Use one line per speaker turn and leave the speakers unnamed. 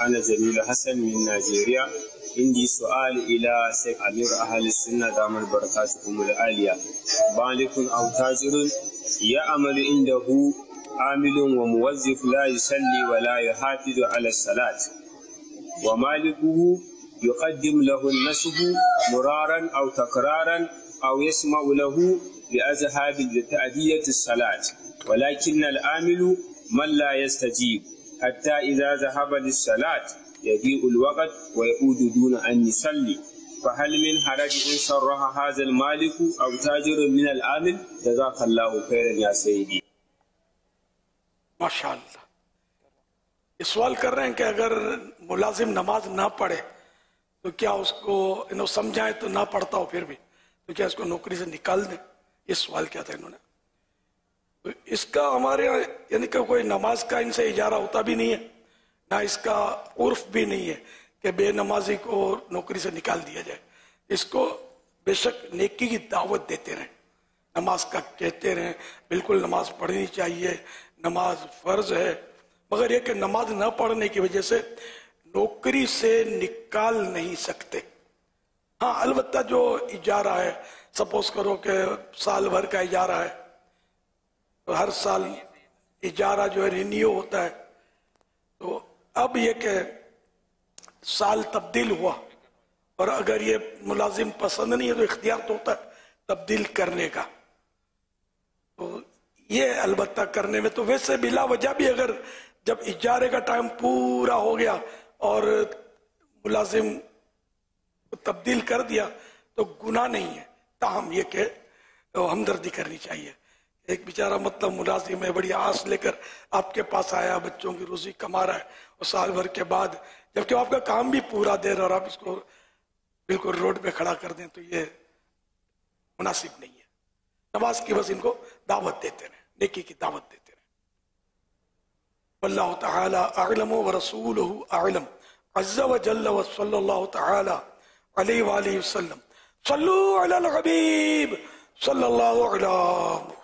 أنا جميل حسن من نيجيريا. عندي سؤال إلى شيخ أمير أهل السنة دام بركاتكم العالية. بالغ أو تاجر يعمل عنده عامل وموظف لا يصلي ولا يحافظ على الصلاة، ومالكه يقدم له النصب مرارا أو تكرارا أو يسمع له بأذهاب لتأدية الصلاة، ولكن العامل من لا يستجيب حتى إذا ذهب للصلاة يضيع الوقت ويعود دون أن يصلي، فهل من حرج إن صرح هذا المالك أو تاجر من العامل؟ جزاك الله خيرا يا سيدي.
ماشاءاللہ. یہ سوال کر رہے ہیں کہ اگر ملازم نماز نہ پڑھے تو کیا اس کو انہوں سمجھائیں تو نہ پڑھتا ہو پھر بھی تو کیا اس کو نوکری سے نکال دیں؟ یہ سوال کیا تھا انہوں نے. تو اس کا ہمارے یہاں یعنی کہ کوئی نماز کا ان سے اجارہ ہوتا بھی نہیں ہے، نہ اس کا عرف بھی نہیں ہے کہ بے نمازی کو نوکری سے نکال دیا جائے. اس کو بے شک نیکی کی دعوت دیتے رہیں، نماز کا کہتے رہیں، بالکل نماز پڑھنی چاہیے، نماز فرض ہے، مگر یہ کہ نماز نہ پڑھنے کی وجہ سے نوکری سے نکال نہیں سکتے. ہاں البتہ جو اجارہ ہے، سپوز کرو کہ سال بھر کا اجارہ ہے، تو ہر سال اجارہ جو ہے رینیو ہوتا ہے، تو اب یہ کہ سال تبدیل ہوا اور اگر یہ ملازم پسند نہیں ہے تو اختیار تو ہوتا ہے تبدیل کرنے کا. تو یہ البتہ کرنے میں تو ویسے بلا وجہ بھی اگر جب اجارے کا ٹائم پورا ہو گیا اور ملازم تبدیل کر دیا تو گناہ نہیں ہے. تاہم یہ کہ ہمدردی کرنی چاہیے. ایک بیچارہ مطلب ملازم ہے، بڑی آس لے کر آپ کے پاس آیا، بچوں کی روزی کما رہا ہے، اور سال بھر کے بعد جبکہ آپ کا کام بھی پورا دے رہا اور آپ اس کو بالکل روڈ پہ کھڑا کر دیں تو یہ مناسب نہیں ہے. نماز کی بس ان کو دعوت دیتے رہیں، نیکی کی دعوت دیتے رہیں. واللہ تعالی اعلم ورسولہ اعلم عز وجل وصلی اللہ تعالی علیہ وآلہ وسلم. صلو علی الحبیب صلی اللہ علیہ